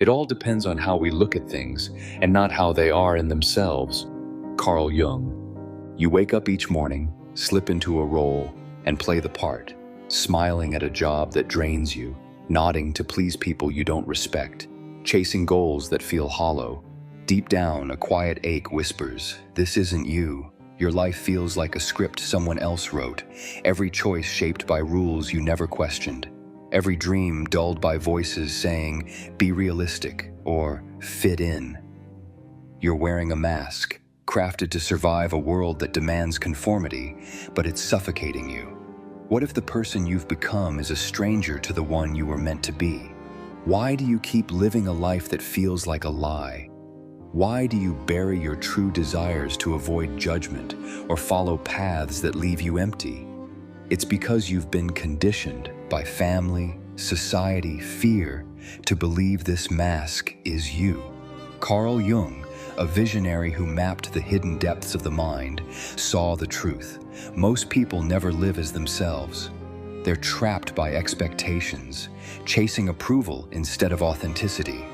It all depends on how we look at things and not how they are in themselves. Carl Jung. You wake up each morning, slip into a role, and play the part, smiling at a job that drains you, nodding to please people you don't respect, chasing goals that feel hollow. Deep down, a quiet ache whispers, "This isn't you." Your life feels like a script someone else wrote, every choice shaped by rules you never questioned, every dream dulled by voices saying, "Be realistic," or "fit in." You're wearing a mask, crafted to survive a world that demands conformity, but it's suffocating you. What if the person you've become is a stranger to the one you were meant to be? Why do you keep living a life that feels like a lie? Why do you bury your true desires to avoid judgment or follow paths that leave you empty? It's because you've been conditioned by family, society, fear to believe this mask is you. Carl Jung, a visionary who mapped the hidden depths of the mind, saw the truth. Most people never live as themselves. They're trapped by expectations, chasing approval instead of authenticity.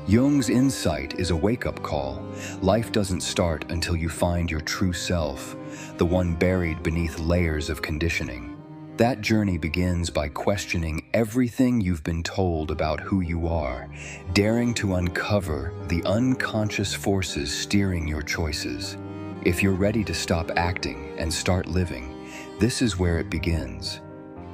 Jung's insight is a wake-up call. Life doesn't start until you find your true self, the one buried beneath layers of conditioning. That journey begins by questioning everything you've been told about who you are, daring to uncover the unconscious forces steering your choices. If you're ready to stop acting and start living, this is where it begins.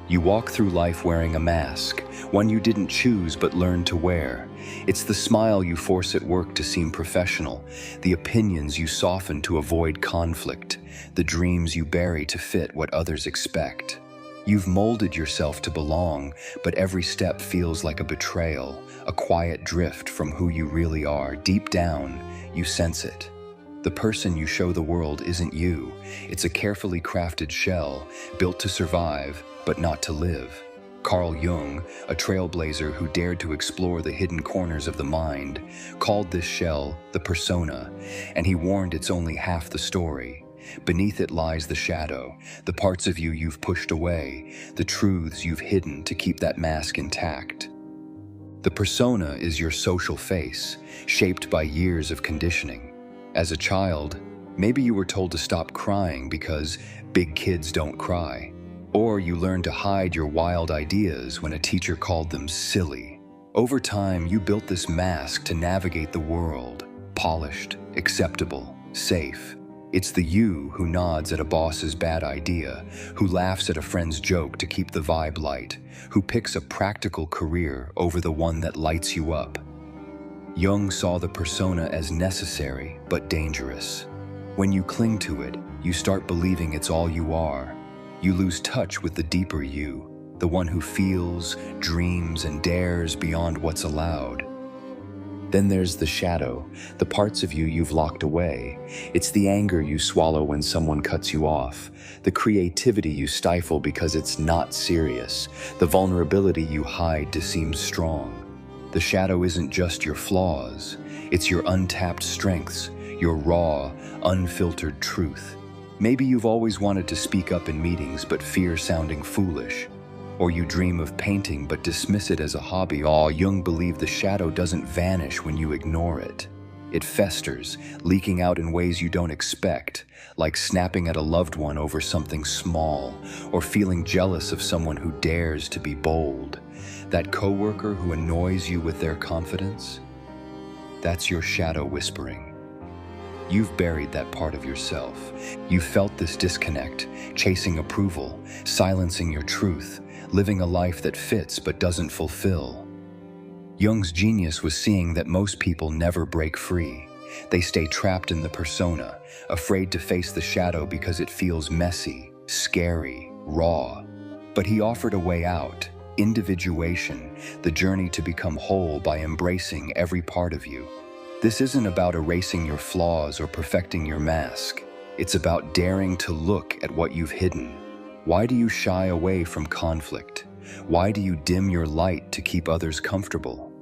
You walk through life wearing a mask, one you didn't choose but learned to wear. It's the smile you force at work to seem professional, the opinions you soften to avoid conflict, the dreams you bury to fit what others expect. You've molded yourself to belong, but every step feels like a betrayal, a quiet drift from who you really are. Deep down, you sense it. The person you show the world isn't you. It's a carefully crafted shell, built to survive, but not to live. Carl Jung, a trailblazer who dared to explore the hidden corners of the mind, called this shell the persona, and he warned it's only half the story. Beneath it lies the shadow, the parts of you you've pushed away, the truths you've hidden to keep that mask intact. The persona is your social face, shaped by years of conditioning. As a child, maybe you were told to stop crying because big kids don't cry. Or you learned to hide your wild ideas when a teacher called them silly. Over time, you built this mask to navigate the world, polished, acceptable, safe. It's the you who nods at a boss's bad idea, who laughs at a friend's joke to keep the vibe light, who picks a practical career over the one that lights you up. Jung saw the persona as necessary but dangerous. When you cling to it, you start believing it's all you are. You lose touch with the deeper you, the one who feels, dreams, and dares beyond what's allowed. Then there's the shadow, the parts of you you've locked away. It's the anger you swallow when someone cuts you off, the creativity you stifle because it's not serious, the vulnerability you hide to seem strong. The shadow isn't just your flaws, it's your untapped strengths, your raw, unfiltered truth. Maybe you've always wanted to speak up in meetings but fear sounding foolish. Or you dream of painting but dismiss it as a hobby. Jung believed the shadow doesn't vanish when you ignore it. It festers, leaking out in ways you don't expect, like snapping at a loved one over something small, or feeling jealous of someone who dares to be bold. That coworker who annoys you with their confidence? That's your shadow whispering. You've buried that part of yourself. You've felt this disconnect, chasing approval, silencing your truth, living a life that fits but doesn't fulfill. Jung's genius was seeing that most people never break free. They stay trapped in the persona, afraid to face the shadow because it feels messy, scary, raw. But he offered a way out, individuation, the journey to become whole by embracing every part of you. This isn't about erasing your flaws or perfecting your mask. It's about daring to look at what you've hidden. Why do you shy away from conflict? Why do you dim your light to keep others comfortable?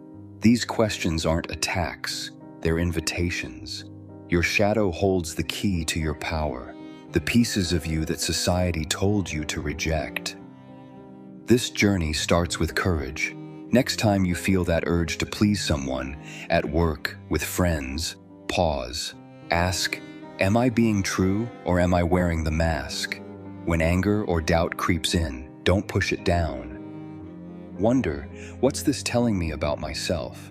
These questions aren't attacks, they're invitations. Your shadow holds the key to your power, the pieces of you that society told you to reject. This journey starts with courage. Next time you feel that urge to please someone, at work, with friends, pause. Ask, am I being true or am I wearing the mask? When anger or doubt creeps in, don't push it down. Wonder, what's this telling me about myself?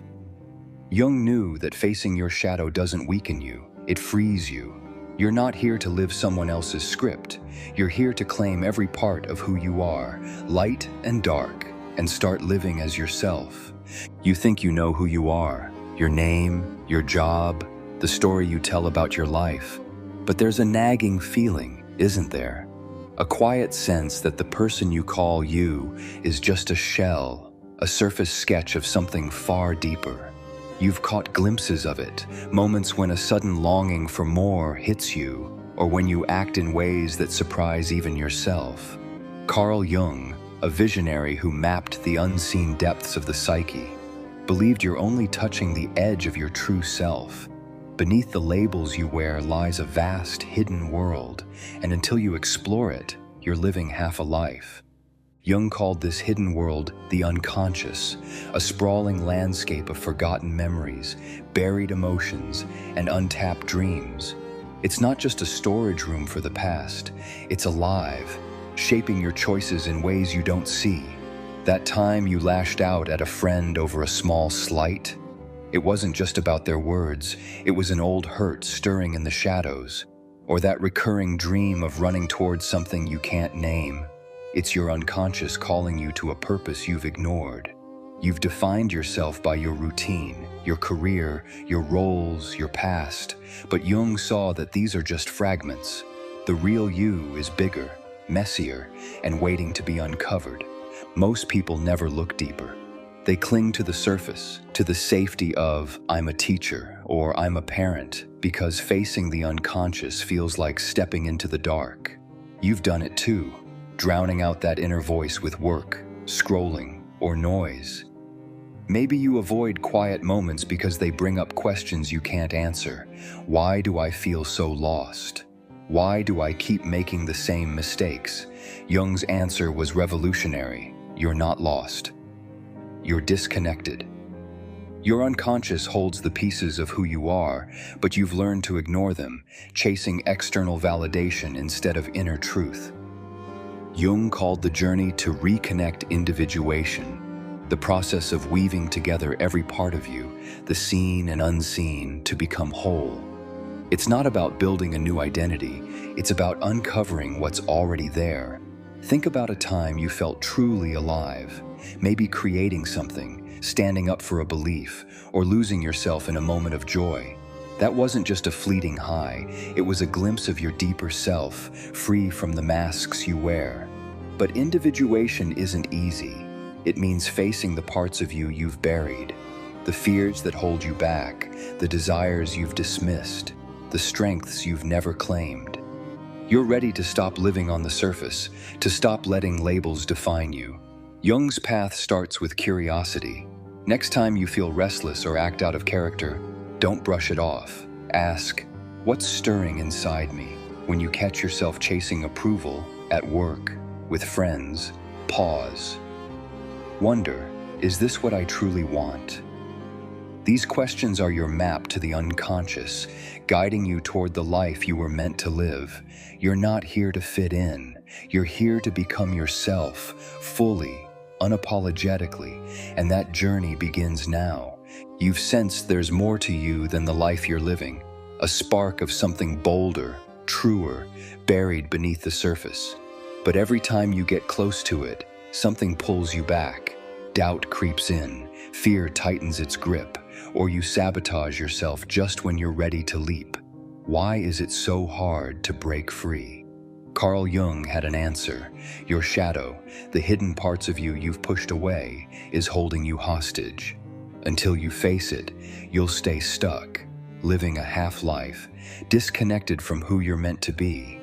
Jung knew that facing your shadow doesn't weaken you, it frees you. You're not here to live someone else's script. You're here to claim every part of who you are, light and dark, and start living as yourself. You think you know who you are, your name, your job, the story you tell about your life. But there's a nagging feeling, isn't there? A quiet sense that the person you call you is just a shell, a surface sketch of something far deeper. You've caught glimpses of it, moments when a sudden longing for more hits you, or when you act in ways that surprise even yourself. Carl Jung, a visionary who mapped the unseen depths of the psyche, believed you're only touching the edge of your true self. Beneath the labels you wear lies a vast, hidden world, and until you explore it, you're living half a life. Jung called this hidden world the unconscious, a sprawling landscape of forgotten memories, buried emotions, and untapped dreams. It's not just a storage room for the past, it's alive, shaping your choices in ways you don't see. That time you lashed out at a friend over a small slight, it wasn't just about their words, it was an old hurt stirring in the shadows, or that recurring dream of running towards something you can't name. It's your unconscious calling you to a purpose you've ignored. You've defined yourself by your routine, your career, your roles, your past, but Jung saw that these are just fragments. The real you is bigger, messier, and waiting to be uncovered. Most people never look deeper. They cling to the surface, to the safety of, I'm a teacher, or I'm a parent, because facing the unconscious feels like stepping into the dark. You've done it too, drowning out that inner voice with work, scrolling, or noise. Maybe you avoid quiet moments because they bring up questions you can't answer. Why do I feel so lost? Why do I keep making the same mistakes? Jung's answer was revolutionary. You're not lost. You're disconnected. Your unconscious holds the pieces of who you are, but you've learned to ignore them, chasing external validation instead of inner truth. Jung called the journey to reconnect individuation, the process of weaving together every part of you, the seen and unseen, to become whole. It's not about building a new identity, it's about uncovering what's already there. Think about a time you felt truly alive, maybe creating something, standing up for a belief, or losing yourself in a moment of joy. That wasn't just a fleeting high, it was a glimpse of your deeper self, free from the masks you wear. But individuation isn't easy. It means facing the parts of you you've buried, the fears that hold you back, the desires you've dismissed, the strengths you've never claimed. You're ready to stop living on the surface, to stop letting labels define you. Jung's path starts with curiosity. Next time you feel restless or act out of character, don't brush it off. Ask, what's stirring inside me? When you catch yourself chasing approval, at work, with friends, pause. Wonder, is this what I truly want? These questions are your map to the unconscious, guiding you toward the life you were meant to live. You're not here to fit in. You're here to become yourself, fully, unapologetically, and that journey begins now. You've sensed there's more to you than the life you're living, a spark of something bolder, truer, buried beneath the surface. But every time you get close to it, something pulls you back. Doubt creeps in, fear tightens its grip, or you sabotage yourself just when you're ready to leap. Why is it so hard to break free? Carl Jung had an answer. Your shadow, the hidden parts of you you've pushed away, is holding you hostage. Until you face it, you'll stay stuck, living a half-life, disconnected from who you're meant to be.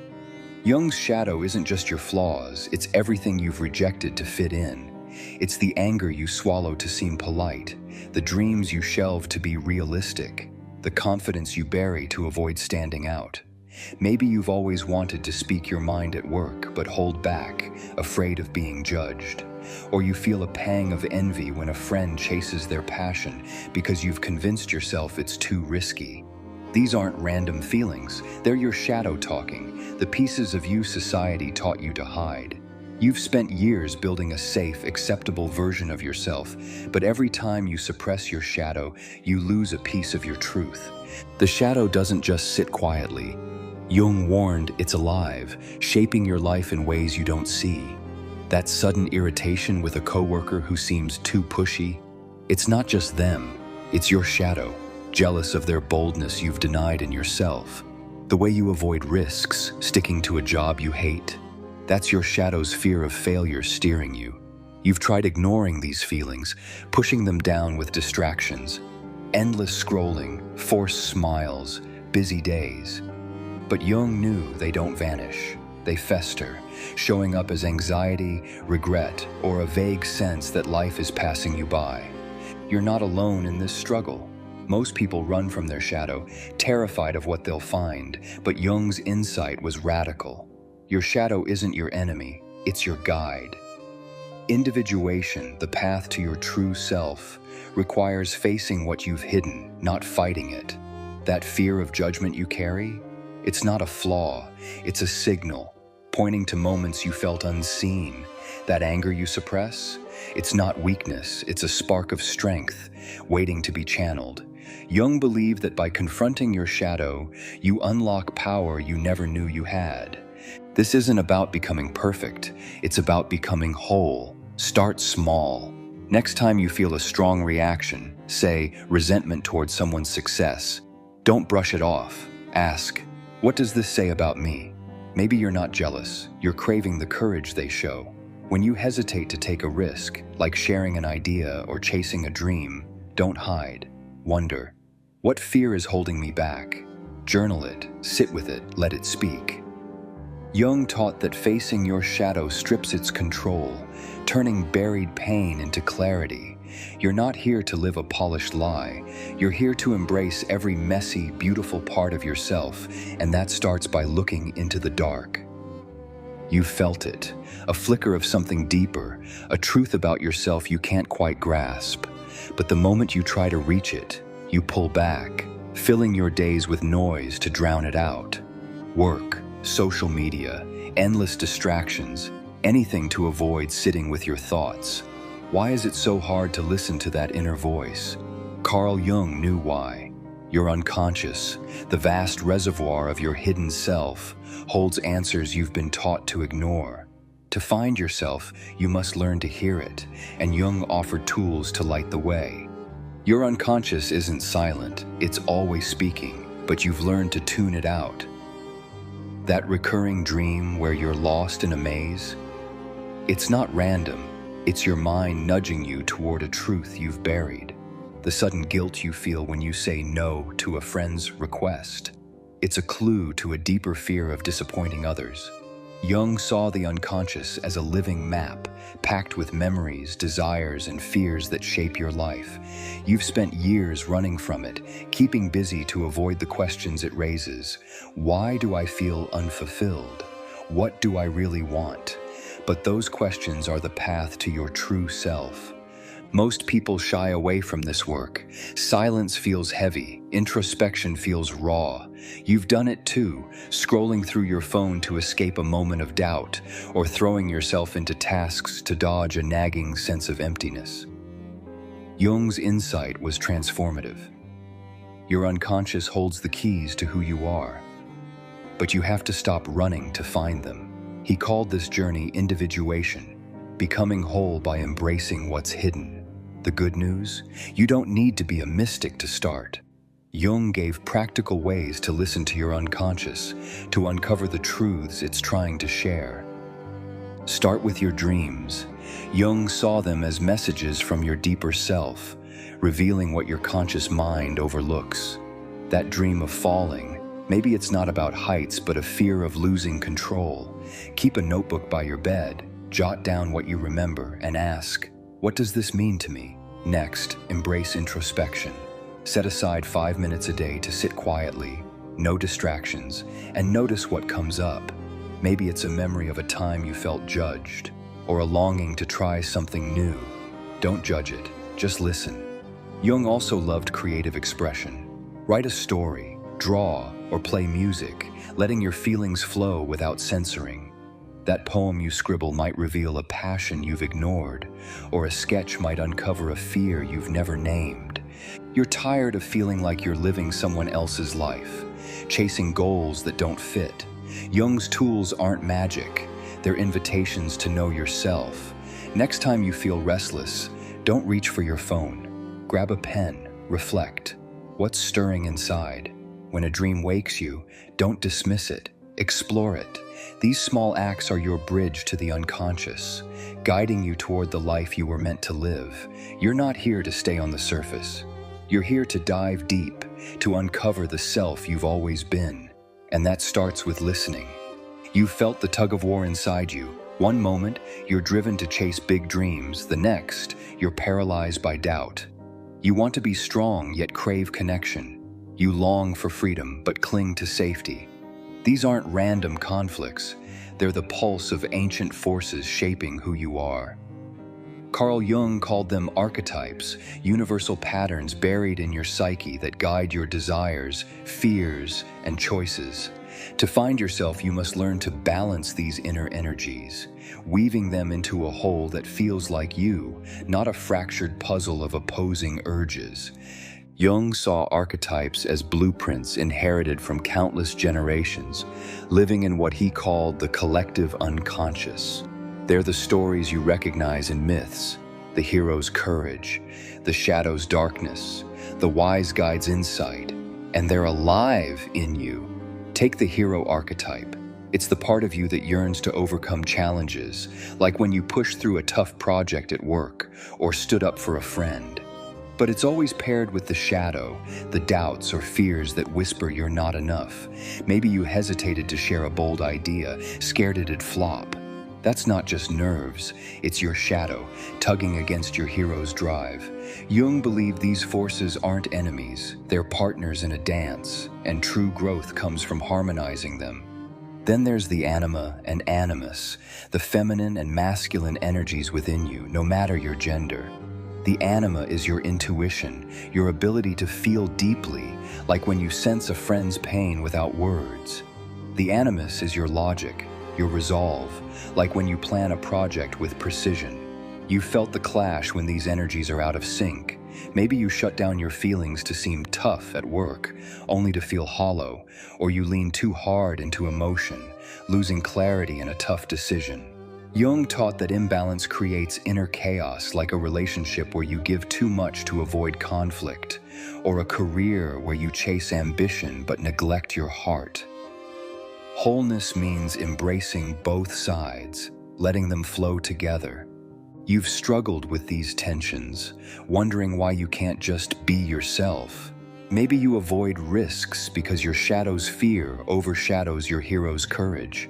Jung's shadow isn't just your flaws, it's everything you've rejected to fit in. It's the anger you swallow to seem polite, the dreams you shelve to be realistic, the confidence you bury to avoid standing out. Maybe you've always wanted to speak your mind at work, but hold back, afraid of being judged. or you feel a pang of envy when a friend chases their passion because you've convinced yourself it's too risky. These aren't random feelings, they're your shadow talking, the pieces of you society taught you to hide. You've spent years building a safe, acceptable version of yourself, but every time you suppress your shadow, you lose a piece of your truth. The shadow doesn't just sit quietly. Jung warned it's alive, shaping your life in ways you don't see. That sudden irritation with a coworker who seems too pushy, it's not just them, it's your shadow, jealous of their boldness you've denied in yourself. The way you avoid risks, sticking to a job you hate, that's your shadow's fear of failure steering you. You've tried ignoring these feelings, pushing them down with distractions. Endless scrolling, forced smiles, busy days. But Jung knew they don't vanish. They fester, showing up as anxiety, regret, or a vague sense that life is passing you by. You're not alone in this struggle. Most people run from their shadow, terrified of what they'll find, but Jung's insight was radical. Your shadow isn't your enemy, it's your guide. Individuation, the path to your true self, requires facing what you've hidden, not fighting it. That fear of judgment you carry, it's not a flaw, it's a signal, pointing to moments you felt unseen. That anger you suppress, it's not weakness, it's a spark of strength, waiting to be channeled. Jung believed that by confronting your shadow, you unlock power you never knew you had. This isn't about becoming perfect, it's about becoming whole. Start small. Next time you feel a strong reaction, say resentment towards someone's success, don't brush it off. Ask, what does this say about me? Maybe you're not jealous, you're craving the courage they show. When you hesitate to take a risk, like sharing an idea or chasing a dream, don't hide. Wonder, what fear is holding me back? Journal it, sit with it, let it speak. Jung taught that facing your shadow strips its control, turning buried pain into clarity. You're not here to live a polished lie. You're here to embrace every messy, beautiful part of yourself, and that starts by looking into the dark. You felt it, a flicker of something deeper, a truth about yourself you can't quite grasp. But the moment you try to reach it, you pull back, filling your days with noise to drown it out. Work, social media, endless distractions, anything to avoid sitting with your thoughts. Why is it so hard to listen to that inner voice? Carl Jung knew why. Your unconscious, the vast reservoir of your hidden self, holds answers you've been taught to ignore. To find yourself, you must learn to hear it, and Jung offered tools to light the way. Your unconscious isn't silent, it's always speaking, but you've learned to tune it out. That recurring dream where you're lost in a maze? It's not random, it's your mind nudging you toward a truth you've buried. The sudden guilt you feel when you say no to a friend's request. It's a clue to a deeper fear of disappointing others. Jung saw the unconscious as a living map, packed with memories, desires, and fears that shape your life. You've spent years running from it, keeping busy to avoid the questions it raises. Why do I feel unfulfilled? What do I really want? But those questions are the path to your true self. Most people shy away from this work. Silence feels heavy, introspection feels raw. You've done it too, scrolling through your phone to escape a moment of doubt, or throwing yourself into tasks to dodge a nagging sense of emptiness. Jung's insight was transformative. Your unconscious holds the keys to who you are, but you have to stop running to find them. He called this journey individuation, becoming whole by embracing what's hidden. The good news? You don't need to be a mystic to start. Jung gave practical ways to listen to your unconscious, to uncover the truths it's trying to share. Start with your dreams. Jung saw them as messages from your deeper self, revealing what your conscious mind overlooks. That dream of falling, maybe it's not about heights but a fear of losing control. Keep a notebook by your bed, jot down what you remember, and ask, what does this mean to me? Next, embrace introspection. Set aside 5 minutes a day to sit quietly, no distractions, and notice what comes up. Maybe it's a memory of a time you felt judged, or a longing to try something new. Don't judge it, just listen. Jung also loved creative expression. Write a story, draw, or play music, letting your feelings flow without censoring. That poem you scribble might reveal a passion you've ignored, or a sketch might uncover a fear you've never named. You're tired of feeling like you're living someone else's life, chasing goals that don't fit. Jung's tools aren't magic, they're invitations to know yourself. Next time you feel restless, don't reach for your phone. Grab a pen, reflect. What's stirring inside? When a dream wakes you, don't dismiss it, explore it. These small acts are your bridge to the unconscious, guiding you toward the life you were meant to live. You're not here to stay on the surface. You're here to dive deep, to uncover the self you've always been. And that starts with listening. You've felt the tug-of-war inside you. One moment, you're driven to chase big dreams. The next, you're paralyzed by doubt. You want to be strong, yet crave connection. You long for freedom, but cling to safety. These aren't random conflicts. They're the pulse of ancient forces shaping who you are. Carl Jung called them archetypes, universal patterns buried in your psyche that guide your desires, fears, and choices. To find yourself, you must learn to balance these inner energies, weaving them into a whole that feels like you, not a fractured puzzle of opposing urges. Jung saw archetypes as blueprints inherited from countless generations, living in what he called the collective unconscious. They're the stories you recognize in myths, the hero's courage, the shadow's darkness, the wise guide's insight, and they're alive in you. Take the hero archetype. It's the part of you that yearns to overcome challenges, like when you pushed through a tough project at work or stood up for a friend. But it's always paired with the shadow, the doubts or fears that whisper you're not enough. Maybe you hesitated to share a bold idea, scared it'd flop. That's not just nerves, it's your shadow, tugging against your hero's drive. Jung believed these forces aren't enemies, they're partners in a dance, and true growth comes from harmonizing them. Then there's the Anima and Animus, the feminine and masculine energies within you, no matter your gender. The Anima is your intuition, your ability to feel deeply, like when you sense a friend's pain without words. The Animus is your logic, your resolve, like when you plan a project with precision. You felt the clash when these energies are out of sync. Maybe you shut down your feelings to seem tough at work, only to feel hollow, or you lean too hard into emotion, losing clarity in a tough decision. Jung taught that imbalance creates inner chaos, like a relationship where you give too much to avoid conflict, or a career where you chase ambition but neglect your heart. Wholeness means embracing both sides, letting them flow together. You've struggled with these tensions, wondering why you can't just be yourself. Maybe you avoid risks because your shadow's fear overshadows your hero's courage.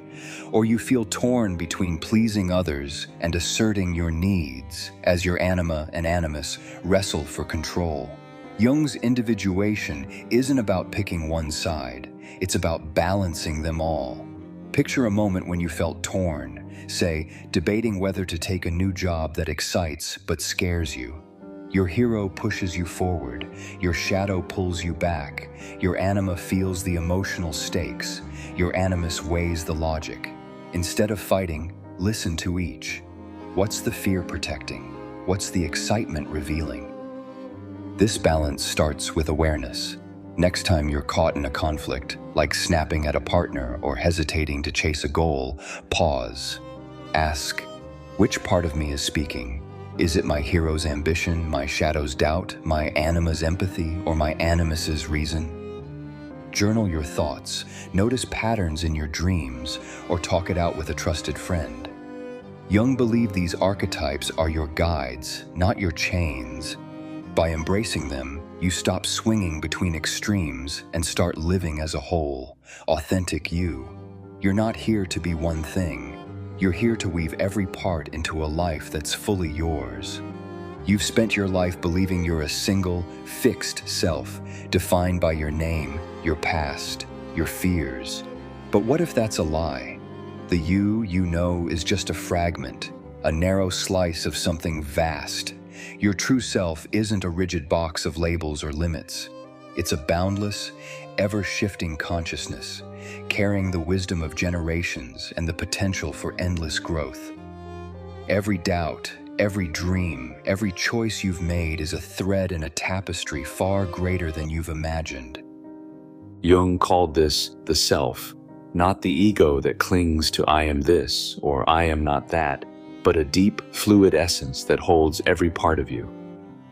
Or you feel torn between pleasing others and asserting your needs as your Anima and Animus wrestle for control. Jung's individuation isn't about picking one side, it's about balancing them all. Picture a moment when you felt torn, say, debating whether to take a new job that excites but scares you. Your hero pushes you forward, your shadow pulls you back, your Anima feels the emotional stakes, your Animus weighs the logic. Instead of fighting, listen to each. What's the fear protecting? What's the excitement revealing? This balance starts with awareness. Next time you're caught in a conflict, like snapping at a partner or hesitating to chase a goal, pause. Ask, which part of me is speaking? Is it my hero's ambition, my shadow's doubt, my Anima's empathy, or my Animus's reason? Journal your thoughts, notice patterns in your dreams, or talk it out with a trusted friend. Jung believed these archetypes are your guides, not your chains. By embracing them, you stop swinging between extremes and start living as a whole, authentic you. You're not here to be one thing. You're here to weave every part into a life that's fully yours. You've spent your life believing you're a single, fixed self, defined by your name, your past, your fears. But what if that's a lie? The you know is just a fragment, a narrow slice of something vast. Your true self isn't a rigid box of labels or limits. It's a boundless, ever-shifting consciousness, carrying the wisdom of generations and the potential for endless growth. Every doubt, every dream, every choice you've made is a thread in a tapestry far greater than you've imagined. Jung called this the self, not the ego that clings to I am this or I am not that, but a deep, fluid essence that holds every part of you.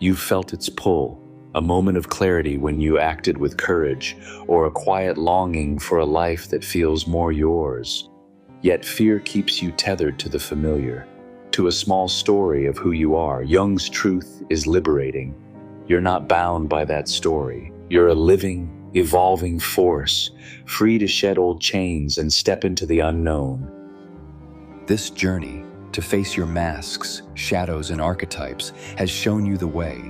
You've felt its pull, a moment of clarity when you acted with courage, or a quiet longing for a life that feels more yours. Yet fear keeps you tethered to the familiar, to a small story of who you are. Jung's truth is liberating. You're not bound by that story. You're a living, evolving force, free to shed old chains and step into the unknown. This journey, to face your masks, shadows, and archetypes, has shown you the way.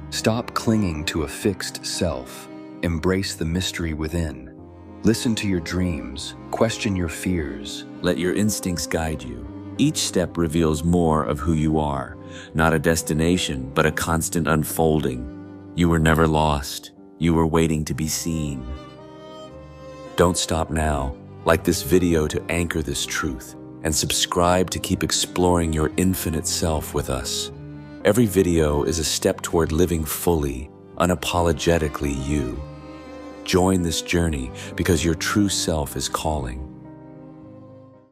Stop clinging to a fixed self. Embrace the mystery within. Listen to your dreams. Question your fears. Let your instincts guide you. Each step reveals more of who you are, not a destination, but a constant unfolding. You were never lost. You were waiting to be seen. Don't stop now. Like this video to anchor this truth, and subscribe to keep exploring your infinite self with us. Every video is a step toward living fully, unapologetically you. Join this journey because your true self is calling.